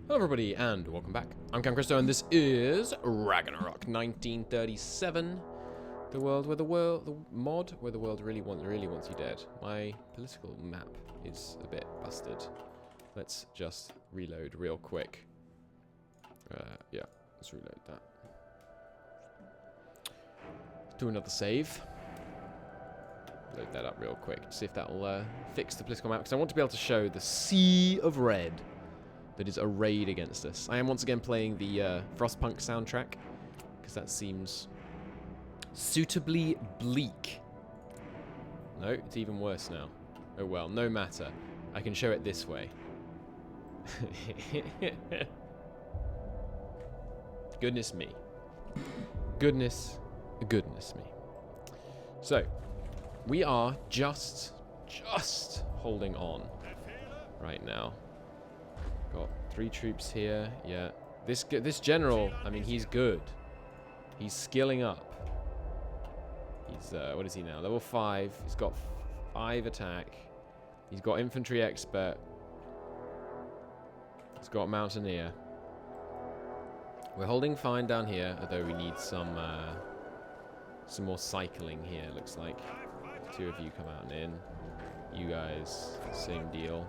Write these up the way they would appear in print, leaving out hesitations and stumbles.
Hello everybody and welcome back. I'm Cam Christo and this is Ragnarok 1937. The mod where the world really wants you dead. My political map is a bit busted. Let's just reload real quick. Yeah, let's reload that. Do another save. Load that up real quick to see if that'll fix the political map, because I want to be able to show the sea of red that is arrayed against us. I am once again playing the Frostpunk soundtrack, because that seems suitably bleak. No, it's even worse now. Oh well, no matter. I can show it this way. Goodness me. Goodness me. So, we are just holding on right now. Got 3 troops here. Yeah, this general, I mean, he's good. He's skilling up. He's what is he now? Level 5. He's got 5 attack. He's got infantry expert. He's got mountaineer. We're holding fine down here, although we need some more cycling here. Looks like 2 of you come out and in. You guys, same deal,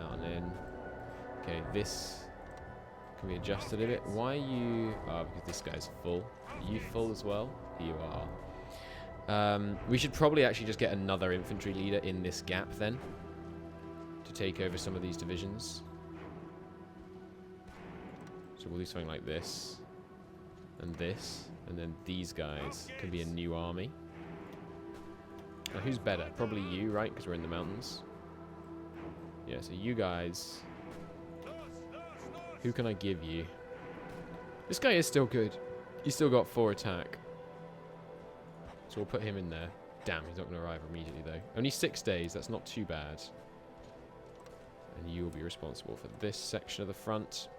out and in. Okay, this can be adjusted a bit. Why are you... Oh, because this guy's full. Are you full as well? You are. We should probably actually just get another infantry leader in this gap then, to take over some of these divisions. So we'll do something like this, and then these guys can be a new army. Now who's better? Probably you, right? Because we're in the mountains. Yeah, so you guys... Who can I give you? This guy is still good. He's still got 4 attack. So we'll put him in there. Damn, he's not going to arrive immediately though. Only 6 days, that's not too bad. And you will be responsible for this section of the front.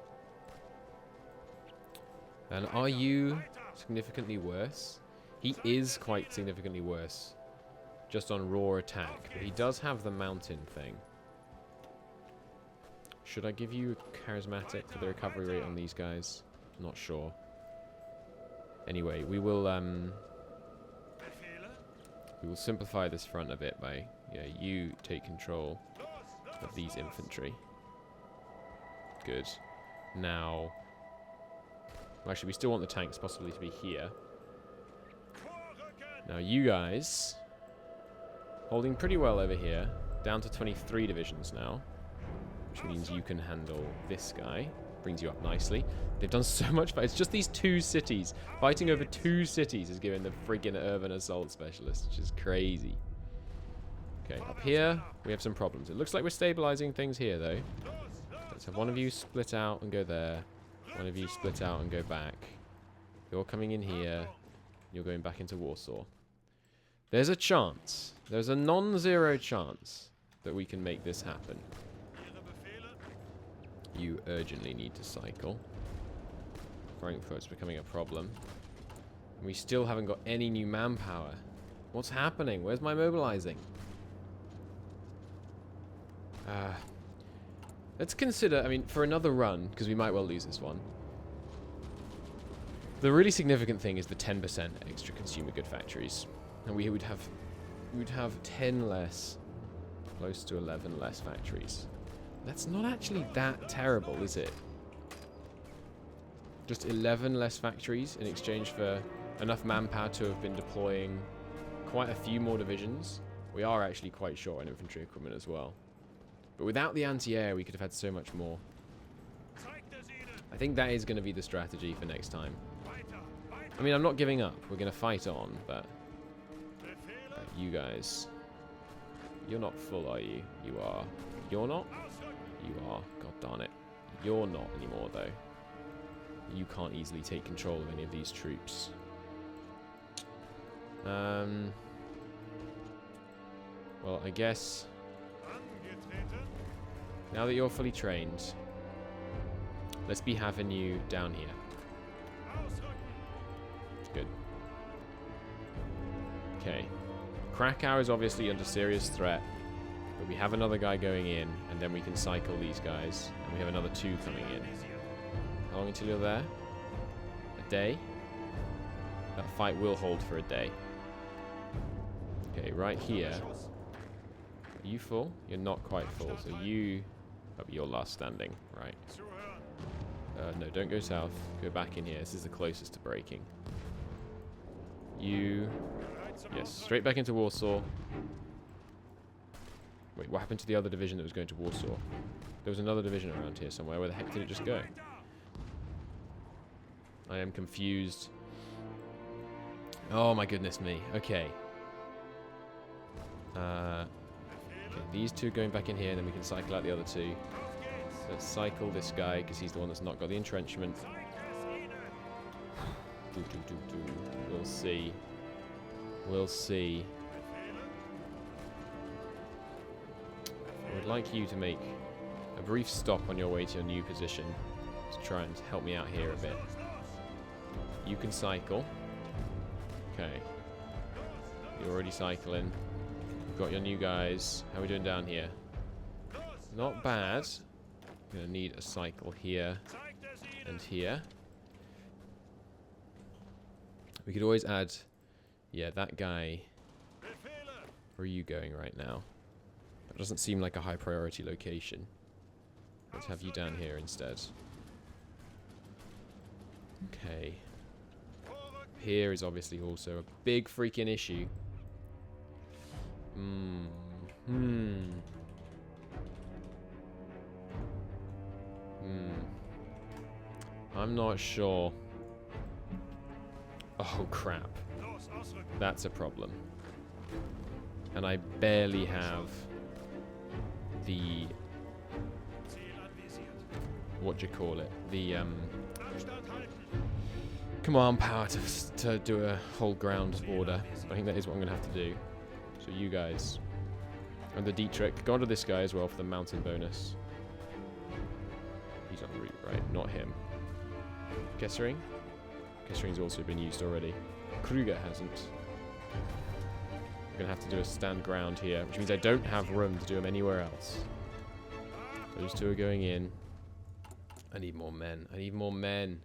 And are you significantly worse? He is quite significantly worse. Just on raw attack. But he does have the mountain thing. Should I give you charismatic for the recovery rate on these guys? Not sure. Anyway, we will simplify this front a bit by you take control of these infantry. Good. Now, well, actually, we still want the tanks possibly to be here. Now, you guys holding pretty well over here, down to 23 divisions now. Which means you can handle this guy. Brings you up nicely. They've done so much, but it's just these 2 cities. Fighting over 2 cities is giving the friggin' urban assault specialist, which is crazy. Okay, up here, we have some problems. It looks like we're stabilizing things here, though. Let's have one of you split out and go there. One of you split out and go back. You're coming in here. You're going back into Warsaw. There's a chance. There's a non-zero chance that we can make this happen. You urgently need to cycle. Frankfurt's becoming a problem. We still haven't got any new manpower. What's happening? Where's my mobilizing? Let's consider, I mean, for another run, because we might well lose this one. The really significant thing is the 10% extra consumer good factories. And we would have 10 less, close to 11 less factories. That's not actually that terrible, is it? Just 11 less factories in exchange for enough manpower to have been deploying quite a few more divisions. We are actually quite short on infantry equipment as well. But without the anti-air, we could have had so much more. I think that is going to be the strategy for next time. I mean, I'm not giving up. We're going to fight on, but... you guys... You're not full, are you? You are. You're not? You are. God darn it. You're not anymore, though. You can't easily take control of any of these troops. Well, I guess... Now that you're fully trained, let's be having you down here. Good. Okay. Krakow is obviously under serious threat. But we have another guy going in, and then we can cycle these guys. And we have another 2 coming in. How long until you're there? A day? That fight will hold for a day. Okay, right here. Are you full? You're not quite full, so you... Oh, you're last standing. Right. No, don't go south. Go back in here. This is the closest to breaking. You... Yes, straight back into Warsaw. Wait, what happened to the other division that was going to Warsaw? There was another division around here somewhere. Where the heck did it just go? I am confused. Oh my goodness me. Okay. Okay, these 2 going back in here, and then we can cycle out the other 2. So let's cycle this guy, because he's the one that's not got the entrenchment. We'll see. We'll see. I would like you to make a brief stop on your way to your new position to try and help me out here a bit. You can cycle. Okay. You're already cycling. You've got your new guys. How are we doing down here? Not bad. I'm going to need a cycle here and here. We could always add... Yeah, that guy... Where are you going right now? That doesn't seem like a high priority location. Let's have you down here instead. Okay. Here is obviously also a big freaking issue. I'm not sure. Oh crap. That's a problem. And I barely have the... What do you call it? The command power to do a whole ground order. I think that is what I'm going to have to do. So you guys. And the Dietrich. Go on to this guy as well for the mountain bonus. He's on the route, right? Not him. Kessering? Kessering's also been used already. Kruger hasn't. I'm going to have to do a stand ground here, which means I don't have room to do them anywhere else. Those 2 are going in. I need more men. I need more men.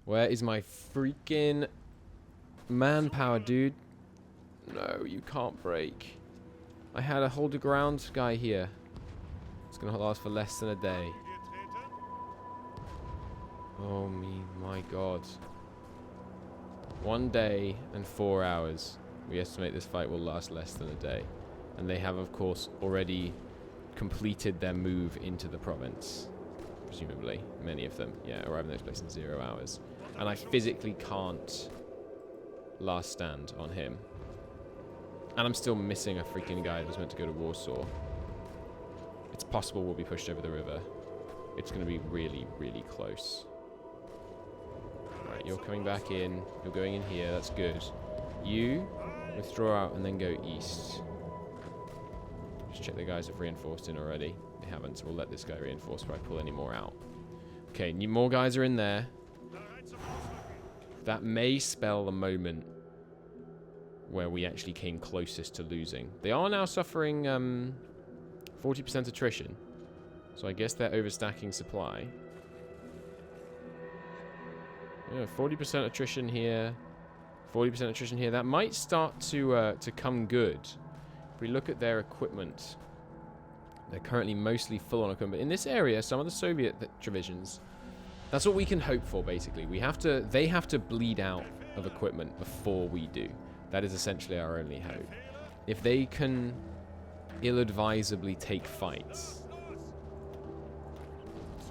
Where is my freaking manpower, dude? No, you can't break. I had a hold the ground guy here. It's going to last for less than a day. Oh my god. 1 day and 4 hours. We estimate this fight will last less than a day. And they have, of course, already completed their move into the province. Presumably. Many of them. Yeah, arrive in those places in 0 hours. And I physically can't last stand on him. And I'm still missing a freaking guy that was meant to go to Warsaw. It's possible we'll be pushed over the river. It's going to be really, really close. Right, you're coming back in. You're going in here. That's good. You withdraw out and then go east. Just check the guys have reinforced in already. They haven't, so we'll let this guy reinforce before I pull any more out. Okay, more guys are in there. That may spell the moment where we actually came closest to losing. They are now suffering 40% attrition. So I guess they're overstacking supply. Yeah, 40% attrition here. 40% attrition here. That might start to come good. If we look at their equipment, they're currently mostly full on equipment. In this area, some of the Soviet divisions, that's what we can hope for, basically. They have to bleed out of equipment before we do. That is essentially our only hope. If they can ill-advisably take fights,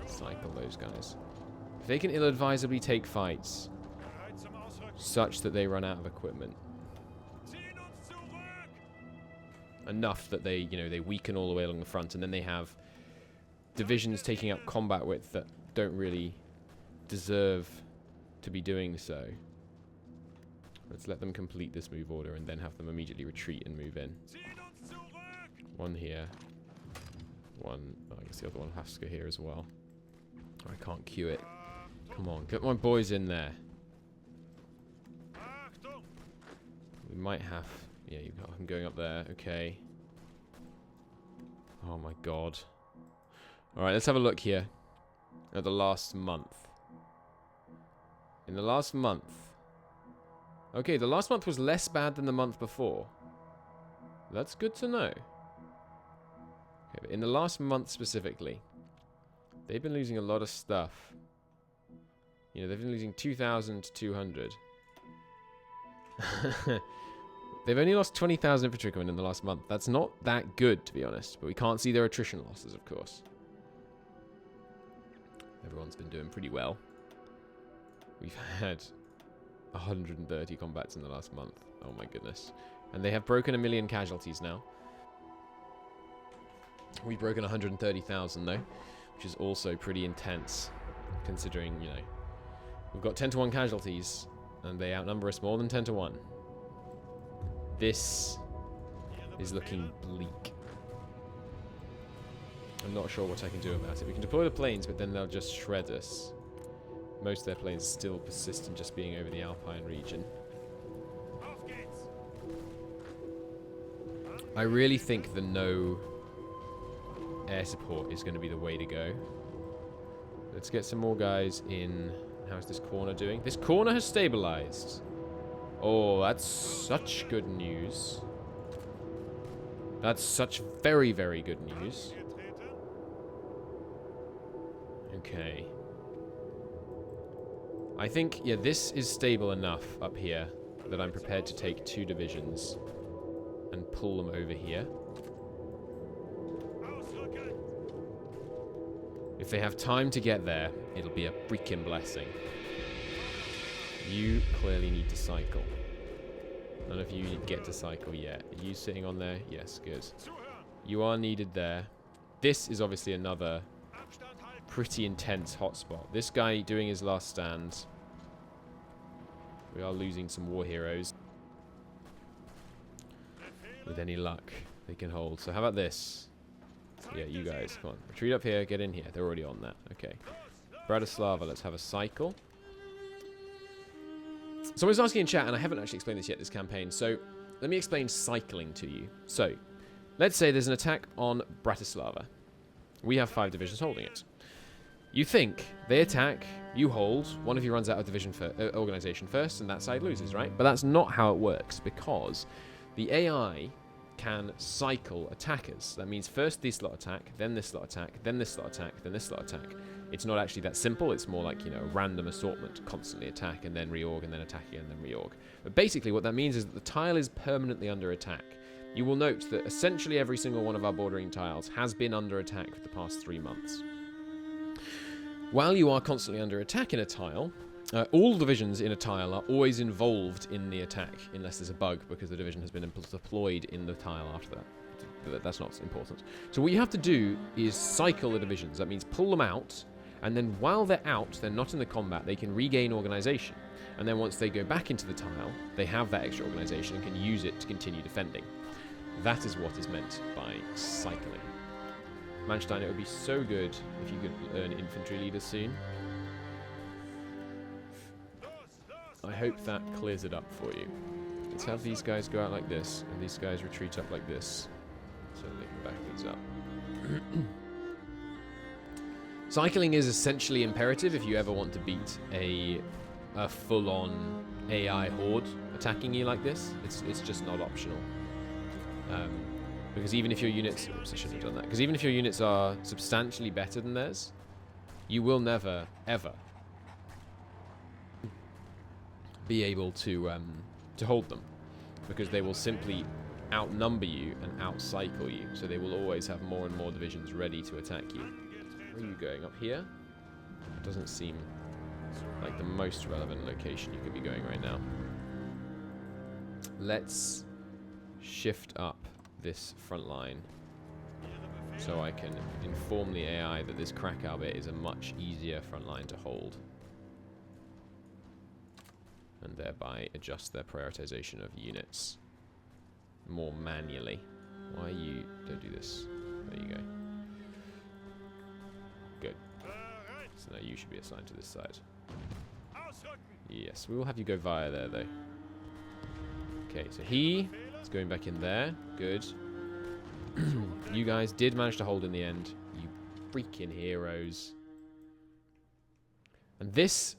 cycle those guys. If they can ill-advisably take fights such that they run out of equipment, enough that they weaken all the way along the front, and then they have divisions taking up combat width that don't really deserve to be doing so. Let's let them complete this move order and then have them immediately retreat and move in. One here. One, I guess the other one has to go here as well. Oh, I can't queue it. Come on, get my boys in there. We might have... Yeah, you've got him going up there. Okay. Oh my god. Alright, let's have a look here at the last month. In the last month. Okay, the last month was less bad than the month before. That's good to know. Okay, but in the last month specifically, they've been losing a lot of stuff. You know, they've been losing 2,200. They've only lost 20,000 infantry in the last month. That's not that good, to be honest. But we can't see their attrition losses, of course. Everyone's been doing pretty well. We've had 130 combats in the last month. Oh my goodness. And they have broken 1 million casualties now. We've broken 130,000 though, which is also pretty intense, considering, you know, we've got 10 to 1 casualties, and they outnumber us more than 10 to 1. This is looking bleak. I'm not sure what I can do about it. We can deploy the planes, but then they'll just shred us. Most of their planes still persist in just being over the Alpine region. I really think the no air support is going to be the way to go. Let's get some more guys in. How's this corner doing? This corner has stabilized. Oh, that's such good news. That's such very, very good news. Okay. I think, yeah, this is stable enough up here that I'm prepared to take 2 divisions and pull them over here. If they have time to get there, it'll be a freaking blessing. You clearly need to cycle. None of you get to cycle yet. Are you sitting on there? Yes, good. You are needed there. This is obviously another pretty intense hotspot. This guy doing his last stand. We are losing some war heroes. With any luck, they can hold. So how about this? Yeah, you guys, come on. Retreat up here, get in here. They're already on that. Okay. Bratislava, let's have a cycle. Someone's asking in chat, and I haven't actually explained this yet, this campaign. So, let me explain cycling to you. So, let's say there's an attack on Bratislava. We have 5 divisions holding it. You think they attack, you hold, one of you runs out of division organization first, and that side loses, right? But that's not how it works, because the AI can cycle attackers. That means first this lot attack, then this lot attack, then this lot attack, then this lot attack. It's not actually that simple. It's more like, you know, a random assortment. Constantly attack, and then reorg, and then attack again, and then reorg. But basically what that means is that the tile is permanently under attack. You will note that essentially every single one of our bordering tiles has been under attack for the past 3 months. While you are constantly under attack in a tile, all divisions in a tile are always involved in the attack, unless there's a bug because the division has been deployed in the tile after that. That's not important. So what you have to do is cycle the divisions. That means pull them out, and then while they're out, they're not in the combat, they can regain organization. And then once they go back into the tile, they have that extra organization and can use it to continue defending. That is what is meant by cycling. Manstein, it would be so good if you could earn infantry leaders soon. I hope that clears it up for you. Let's have these guys go out like this, and these guys retreat up like this, so they can back things up. Cycling is essentially imperative if you ever want to beat a full-on AI horde attacking you like this. It's just not optional. Because even if your units... Oops, I shouldn't have done that. Because even if your units are substantially better than theirs, you will never, ever be able to hold them. Because they will simply outnumber you and outcycle you. So they will always have more and more divisions ready to attack you. Where are you going? Up here? It doesn't seem like the most relevant location you could be going right now. Let's shift up this front line so I can inform the AI that this Krakow bit is a much easier front line to hold, and thereby adjust their prioritization of units more manually. Why you don't do this? There you go. Good. So now you should be assigned to this side. Yes, we will have you go via there though. Okay, so he is going back in there. Good. You guys did manage to hold in the end. You freaking heroes. And this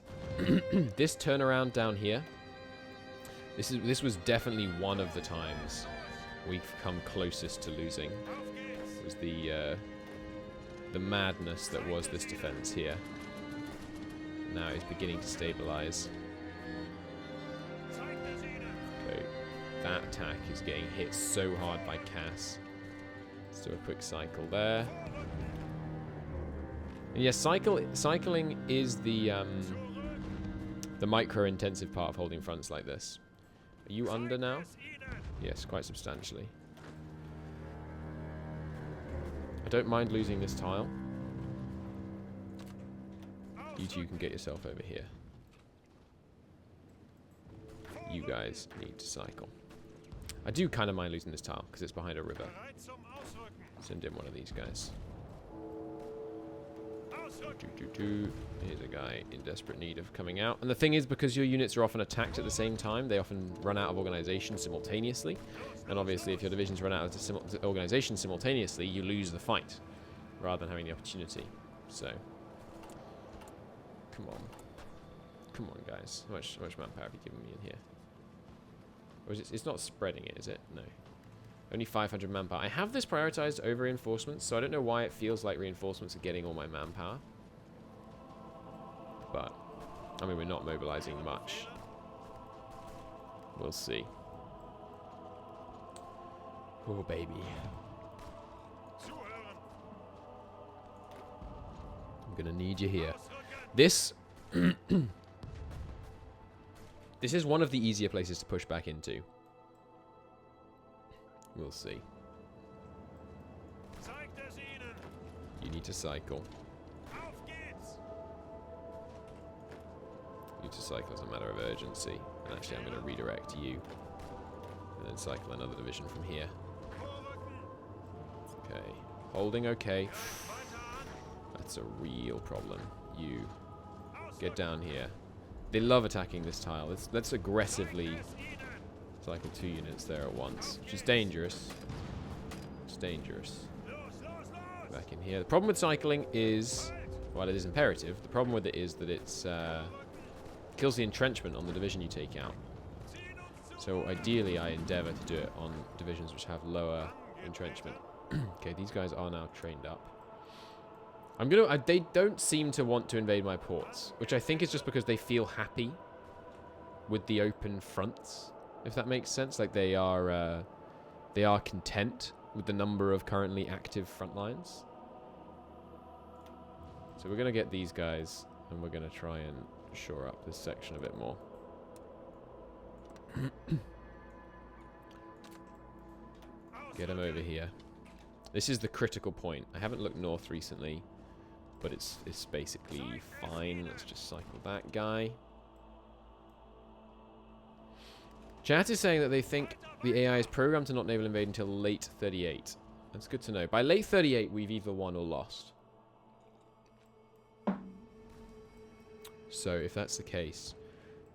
this turnaround down here, this was definitely one of the times we've come closest to losing. It was the madness that was this defense here. Now it's beginning to stabilize. Okay, that attack is getting hit so hard by Cass. Let's do a quick cycle there. And yeah, cycling is the micro-intensive part of holding fronts like this. Are you under now? Yes, quite substantially. I don't mind losing this tile. You two can get yourself over here. You guys need to cycle. I do kind of mind losing this tile because it's behind a river. Send in one of these guys. Here's a guy in desperate need of coming out. And the thing is, because your units are often attacked at the same time, they often run out of organization simultaneously. And obviously, if your divisions run out of organization simultaneously, you lose the fight, rather than having the opportunity. So, come on. Come on, guys. How much manpower have you given me in here? Or is it, it's not spreading it, is it? No. Only 500 manpower. I have this prioritized over reinforcements, so I don't know why it feels like reinforcements are getting all my manpower. But, I mean, we're not mobilizing much. We'll see. Oh, baby. I'm gonna need you here. This... this is one of the easier places to push back into. We'll see. You need to cycle. You need to cycle as a matter of urgency. And actually, I'm going to redirect you. And then cycle another division from here. Okay. Holding okay. That's a real problem. You get down here. They love attacking this tile. Let's aggressively cycle 2 units there at once, which is dangerous. It's dangerous. Back in here. The problem with cycling is, while it is imperative, the problem with it is that it's kills the entrenchment on the division you take out. So ideally, I endeavor to do it on divisions which have lower entrenchment. Okay, these guys are now trained up. They don't seem to want to invade my ports, which I think is just because they feel happy with the open fronts. If that makes sense, like they are content with the number of currently active front lines. So we're gonna get these guys, and we're gonna try and shore up this section a bit more. Get them over here. This is the critical point. I haven't looked north recently, but it's basically fine. Let's just cycle that guy. Chat is saying that they think the AI is programmed to not naval invade until late 38. That's good to know. By late 38, we've either won or lost. So if that's the case,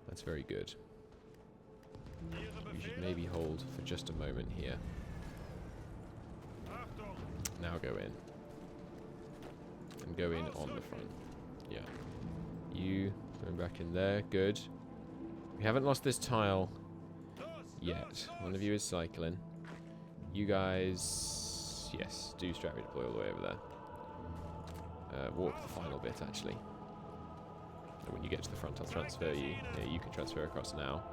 that's very good. We should maybe hold for just a moment here. Now go in. And go in on the front. Yeah. You going back in there. Good. We haven't lost this tile yet. One of you is cycling. You guys, yes, do strat redeploy all the way over there. Walk the final bit, actually. And when you get to the front, I'll transfer you. Yeah, you can transfer across now.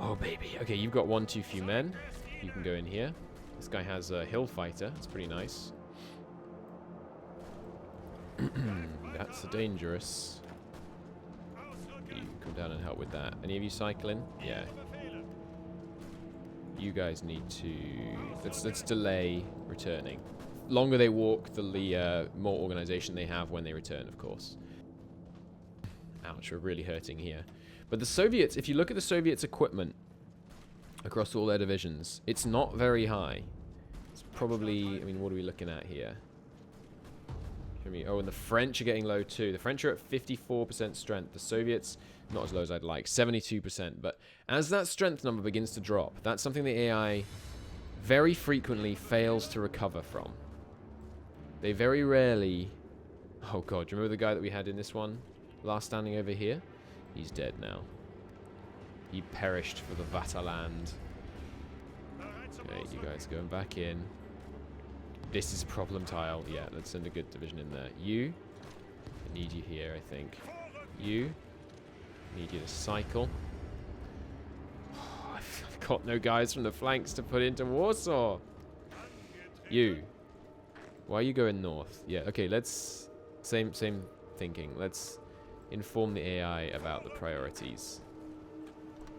Oh, baby. Okay, you've got one too few men. You can go in here. This guy has a hill fighter. That's pretty nice. That's dangerous. You can come down and help with that. Any of you cycling? Yeah. You guys need to... Let's delay returning. Longer they walk, the more organization they have when they return, of course. Ouch, we're really hurting here. But the Soviets, if you look at the Soviets' equipment across all their divisions, it's not very high. It's probably... I mean, what are we looking at here? Oh, and the French are getting low too. The French are at 54% strength. The Soviets, not as low as I'd like, 72%. But as that strength number begins to drop, that's something the AI very frequently fails to recover from. They very rarely... Oh god, do you remember the guy that we had in this one? Last standing over here? He's dead now. He perished for the Vaterland. Okay, you guys going back in. This is problem tile. Yeah, let's send a good division in there. You, I need you here, I think. You, I need you to cycle. Oh, I've got no guys from the flanks to put into Warsaw. You, why are you going north? Yeah, okay, let's... Same thinking. Let's inform the AI about the priorities.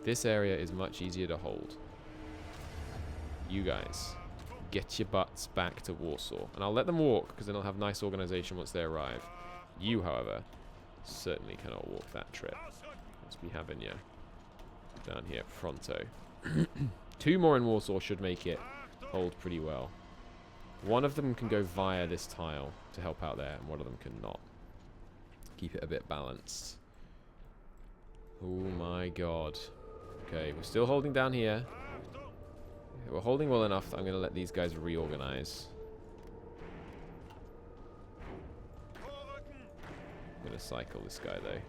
This area is much easier to hold. You guys, get your butts back to Warsaw. And I'll let them walk, because then I'll have nice organization once they arrive. You, however, certainly cannot walk that trip. Let's be having you down here pronto. 2 more in Warsaw should make it hold pretty well. One of them can go via this tile to help out there, and one of them cannot. Keep it a bit balanced. Oh my god. Okay, we're still holding down here. We're holding well enough that I'm going to let these guys reorganize. I'm going to cycle this guy, though.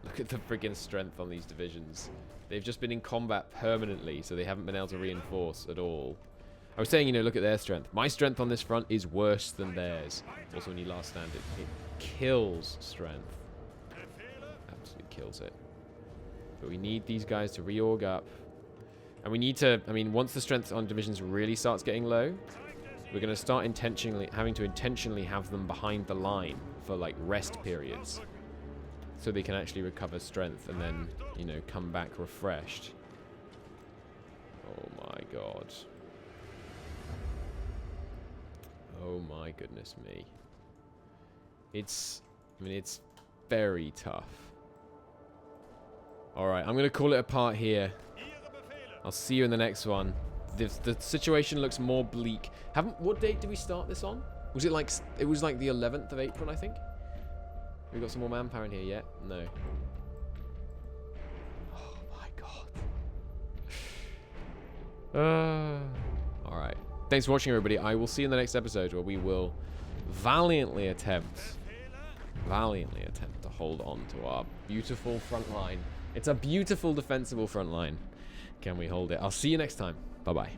Look at the friggin' strength on these divisions. They've just been in combat permanently, so they haven't been able to reinforce at all. I was saying, you know, look at their strength. My strength on this front is worse than theirs. Also, when you last stand, it kills strength. Absolutely kills it. But we need these guys to reorg up. And we need to, I mean, once the strength on divisions really starts getting low, we're going to start having to intentionally have them behind the line for, like, rest periods. So they can actually recover strength and then, you know, come back refreshed. Oh my god. Oh my goodness me. It's very tough. Alright, I'm going to call it a part here. I'll see you in the next one. The situation looks more bleak. What date did we start this on? Was it like, it was like the 11th of April, I think? We got some more manpower in here yet? No. Oh my god. Alright. Thanks for watching, everybody. I will see you in the next episode where we will valiantly attempt to hold on to our beautiful front line. It's a beautiful, defensible front line. Can we hold it? I'll see you next time. Bye-bye.